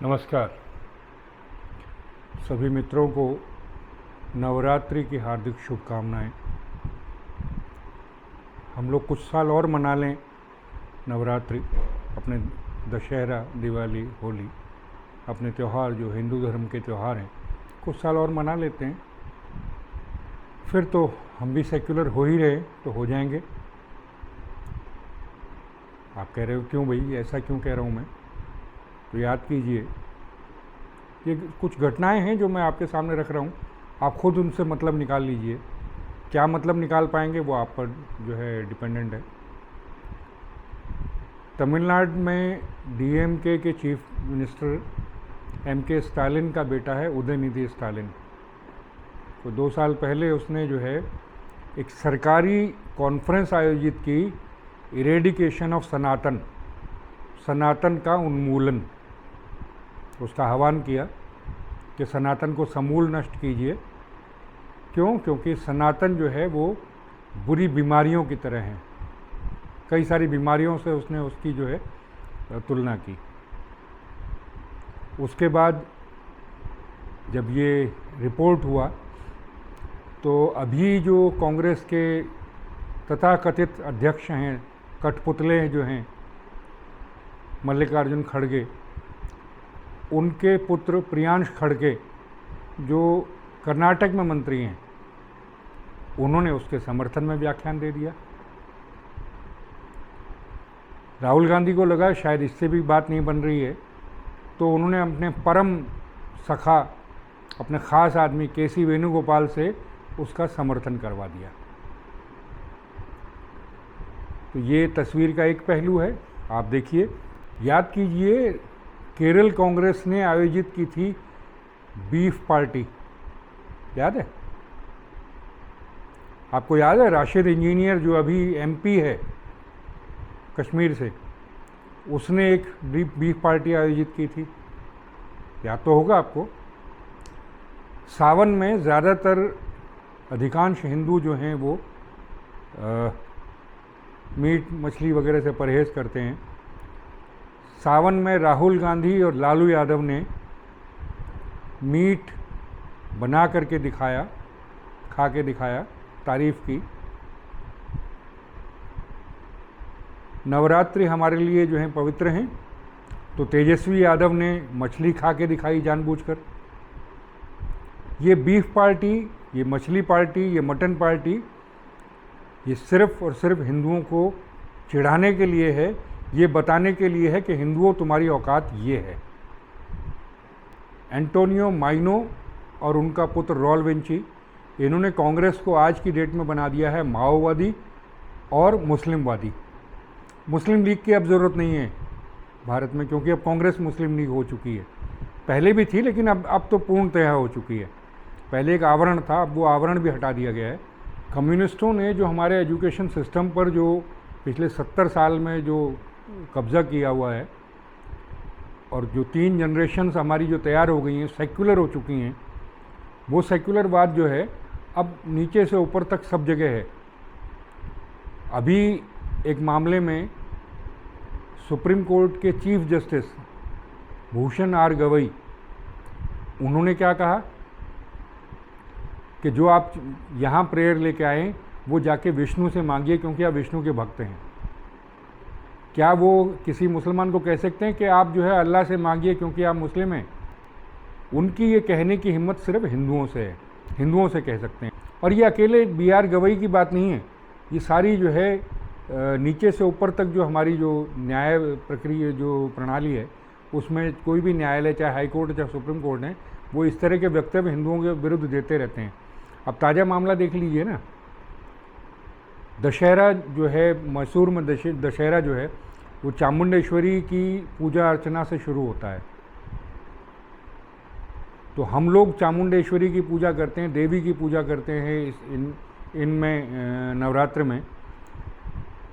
नमस्कार। सभी मित्रों को नवरात्रि की हार्दिक शुभकामनाएं। हम लोग कुछ साल और मना लें नवरात्रि, अपने दशहरा, दिवाली, होली, अपने त्यौहार जो हिंदू धर्म के त्यौहार हैं, कुछ साल और मना लेते हैं, फिर तो हम भी सेक्युलर हो ही रहे तो हो जाएंगे। आप कह रहे हो क्यों भाई, ऐसा क्यों कह रहा हूँ मैं? तो याद कीजिए, ये कुछ घटनाएं हैं जो मैं आपके सामने रख रहा हूँ, आप खुद उनसे मतलब निकाल लीजिए। क्या मतलब निकाल पाएंगे वो आप पर जो है डिपेंडेंट है। तमिलनाडु में डीएमके के चीफ मिनिस्टर एमके स्टालिन का बेटा है उदयनिधि स्टालिन। तो 2 साल पहले उसने जो है एक सरकारी कॉन्फ्रेंस आयोजित की, इरेडिकेशन ऑफ सनातन, सनातन का उन्मूलन। उसका आह्वान किया कि सनातन को समूल नष्ट कीजिए। क्यों? क्योंकि सनातन जो है वो बुरी बीमारियों की तरह है। कई सारी बीमारियों से उसने उसकी जो है तुलना की। उसके बाद जब ये रिपोर्ट हुआ तो अभी जो कांग्रेस के तथाकथित अध्यक्ष हैं, कठपुतले जो हैं, मल्लिकार्जुन खड़गे, उनके पुत्र प्रियांश खड़गे जो कर्नाटक में मंत्री हैं, उन्होंने उसके समर्थन में व्याख्यान दे दिया। राहुल गांधी को लगा शायद इससे भी बात नहीं बन रही है, तो उन्होंने अपने परम सखा, अपने ख़ास आदमी केसी वेणुगोपाल से उसका समर्थन करवा दिया। तो ये तस्वीर का एक पहलू है, आप देखिए। याद कीजिए, केरल कांग्रेस ने आयोजित की थी बीफ पार्टी, याद है आपको? याद है राशिद इंजीनियर जो अभी एमपी है कश्मीर से, उसने एक बीफ पार्टी आयोजित की थी, याद तो होगा आपको। सावन में ज़्यादातर अधिकांश हिंदू जो हैं वो मीट मछली वगैरह से परहेज़ करते हैं। सावन में राहुल गांधी और लालू यादव ने मीट बना करके दिखाया, खा के दिखाया, तारीफ़ की। नवरात्रि हमारे लिए जो है पवित्र हैं, तो तेजस्वी यादव ने मछली खा के दिखाई जानबूझकर। ये बीफ पार्टी, ये मछली पार्टी, ये मटन पार्टी, ये सिर्फ़ और सिर्फ हिंदुओं को चिढ़ाने के लिए है, ये बताने के लिए है कि हिंदुओं तुम्हारी औकात ये है। एंटोनियो माइनो और उनका पुत्र रॉल विंची, इन्होंने कांग्रेस को आज की डेट में बना दिया है माओवादी और मुस्लिमवादी। मुस्लिम लीग की अब ज़रूरत नहीं है भारत में, क्योंकि अब कांग्रेस मुस्लिम लीग हो चुकी है। पहले भी थी लेकिन अब तो पूर्णतः हो चुकी है। पहले एक आवरण था, अब वो आवरण भी हटा दिया गया है। कम्युनिस्टों ने जो हमारे एजुकेशन सिस्टम पर जो पिछले 70 साल में जो कब्ज़ा किया हुआ है, और जो 3 जनरेशन्स हमारी जो तैयार हो गई हैं, सेक्युलर हो चुकी हैं, वो सेक्युलरवाद जो है अब नीचे से ऊपर तक सब जगह है। अभी एक मामले में सुप्रीम कोर्ट के chief justice Bhushan R Gavai, उन्होंने क्या कहा कि जो आप यहाँ प्रेयर लेके आए वो जाके विष्णु से मांगिए, क्योंकि आप विष्णु के भक्त हैं। क्या वो किसी मुसलमान को कह सकते हैं कि आप जो है अल्लाह से मांगिए क्योंकि आप मुस्लिम हैं? उनकी ये कहने की हिम्मत सिर्फ हिंदुओं से है, हिंदुओं से कह सकते हैं। और ये अकेले बी आर गवई की बात नहीं है, ये सारी जो है नीचे से ऊपर तक जो हमारी जो न्याय प्रक्रिया, जो प्रणाली है, उसमें कोई भी न्यायालय, चाहे हाई कोर्ट चाहे सुप्रीम कोर्ट है, वो इस तरह के वक्तव्य हिंदुओं के विरुद्ध देते रहते हैं। अब ताज़ा मामला देख लीजिए ना, दशहरा जो है, मैसूर में दशहरा जो है वो चामुंडेश्वरी की पूजा अर्चना से शुरू होता है। तो हम लोग चामुंडेश्वरी की पूजा करते हैं, देवी की पूजा करते हैं इनमें नवरात्र में।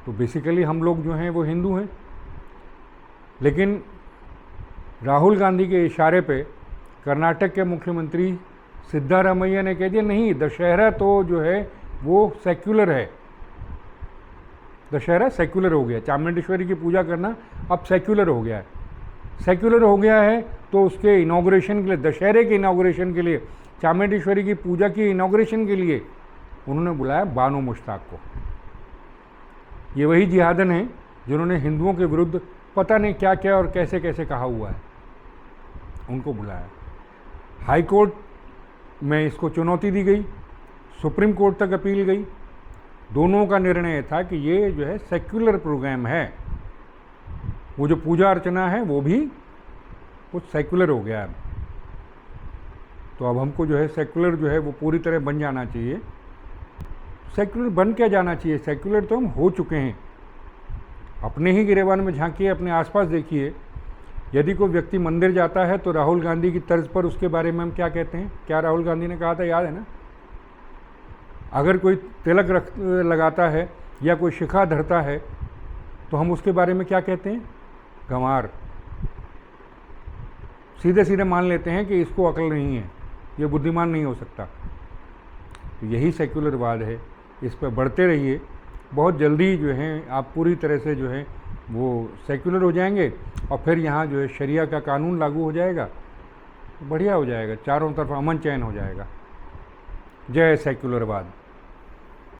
तो बेसिकली हम लोग जो हैं वो हिंदू हैं। लेकिन राहुल गांधी के इशारे पे कर्नाटक के मुख्यमंत्री सिद्धारमैया ने कह दिया नहीं, दशहरा तो जो है वो सेक्युलर है, दशहरा सेक्युलर हो गया, चामुंडेश्वरी की पूजा करना अब सेक्युलर हो गया है। सेक्युलर हो गया है तो उसके इनॉग्रेशन के लिए, दशहरे के इनॉग्रेशन के लिए, चामुंडेश्वरी की पूजा की इनॉग्रेशन के लिए उन्होंने बुलाया बानो मुश्ताक को। ये वही जिहादन हैं जिन्होंने हिंदुओं के विरुद्ध पता नहीं क्या क्या और कैसे कैसे कहा हुआ है, उनको बुलाया। हाई कोर्ट में इसको चुनौती दी गई, सुप्रीम कोर्ट तक अपील गई। दोनों का निर्णय था कि ये जो है सेक्युलर प्रोग्राम है, वो जो पूजा अर्चना है वो भी कुछ सेक्युलर हो गया है। तो अब हमको जो है सेक्युलर जो है वो पूरी तरह बन जाना चाहिए। सेक्युलर बन क्या जाना चाहिए, सेक्युलर तो हम हो चुके हैं। अपने ही गिरेबान में झांकिए, अपने आसपास देखिए। यदि कोई व्यक्ति मंदिर जाता है तो राहुल गांधी की तर्ज पर उसके बारे में हम क्या कहते हैं? क्या राहुल गांधी ने कहा था, याद है ना? अगर कोई तिलक लगाता है या कोई शिखा धरता है तो हम उसके बारे में क्या कहते हैं? गंवार। सीधे सीधे मान लेते हैं कि इसको अकल नहीं है, ये बुद्धिमान नहीं हो सकता। तो यही सेक्युलरवाद है, इस पर बढ़ते रहिए। बहुत जल्दी जो है आप पूरी तरह से जो है वो सेक्युलर हो जाएंगे और फिर यहाँ जो है शरिया का कानून लागू हो जाएगा, बढ़िया हो जाएगा, चारों तरफ अमन चैन हो जाएगा। जय सेक्युलरवाद।